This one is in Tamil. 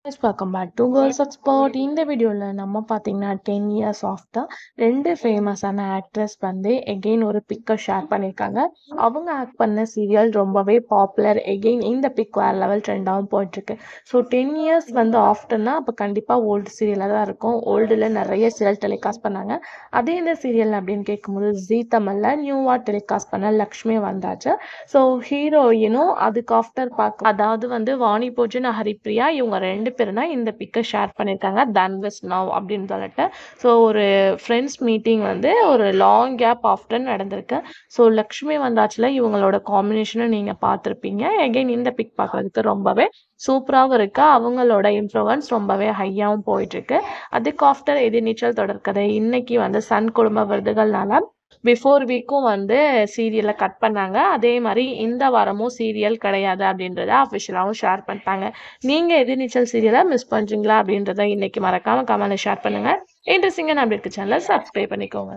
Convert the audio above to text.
Welcome back to girls expert. இந்த வீடியோவில் நம்ம பார்த்தீங்கன்னா 10 இயர்ஸ் ஆஃப்டர் ரெண்டு ஃபேமஸான ஆக்ட்ரஸ் வந்து எகெயின் ஒரு பிக்கை ஷேர் பண்ணியிருக்காங்க. அவங்க ஆக்ட் பண்ண சீரியல் ரொம்பவே பாப்புலர். எகெயின் இந்த பிக் வேறு லெவல் ட்ரெண்டாகவும் போயிட்டுருக்கு. ஸோ 10 இயர்ஸ் வந்து ஆஃப்டர்னா அப்போ கண்டிப்பாக ஓல்டு சீரியலாக தான் இருக்கும். ஓல்டில் நிறைய சீரியல் டெலிகாஸ்ட் பண்ணாங்க. அதே இந்த சீரியல் அப்படின்னு கேட்கும்போது ஜீ தமிழில் நியூவாக டெலிகாஸ்ட் பண்ண லக்ஷ்மி வந்தாச்சு. ஸோ ஹீரோயினும் அதுக்கு ஆஃப்டர் பார்க்க அதாவது வந்து வாணி போஜன் ஹரிப்ரியா இவங்க ரெண்டு பேரும் தான் இந்த பிக்கை ஷேர் பண்ணியிருக்காங்க. தன் விஸ் நவ் அப்படின்னு சொல்லிட்டு. ஸோ ஒரு ஃப்ரெண்ட்ஸ் மீட்டிங் வந்து ஒரு லாங் கேப் ஆஃப்டர் நடந்திருக்கு. ஸோ லக்ஷ்மி வந்தாச்சுல இவங்களோட காம்பினேஷனை நீங்கள் பார்த்துருப்பீங்க. எகைன் இந்த பிக் பார்க்குறதுக்கு ரொம்பவே சூப்பராகவும் இருக்கு. அவங்களோட இன்ஃப்ளூவன்ஸ் ரொம்பவே ஹையாகவும் போயிட்டுருக்கு. அதுக்கு ஆஃப்டர் எதிர்நீச்சல் தொடர்கதை இன்னைக்கு வந்து சன் குடும்ப விருதுகள்னால பிஃபோர் வீக்கும் வந்து சீரியலை கட் பண்ணாங்க. அதே மாதிரி இந்த வாரமும் சீரியல் கிடையாது அப்படின்றத அஃபிஷியலாகவும் ஷேர் பண்ணிட்டாங்க. நீங்கள் எதிர்நீச்சல் சீரியலை மிஸ் பண்ணுறீங்களா அப்படின்றத இன்னைக்கு மறக்காமல் கமெண்ட்ல ஷேர் பண்ணுங்கள். இன்ட்ரெஸ்டிங்கான அப்டேட் சேனலை சப்ஸ்கிரைப் பண்ணிக்கோங்க.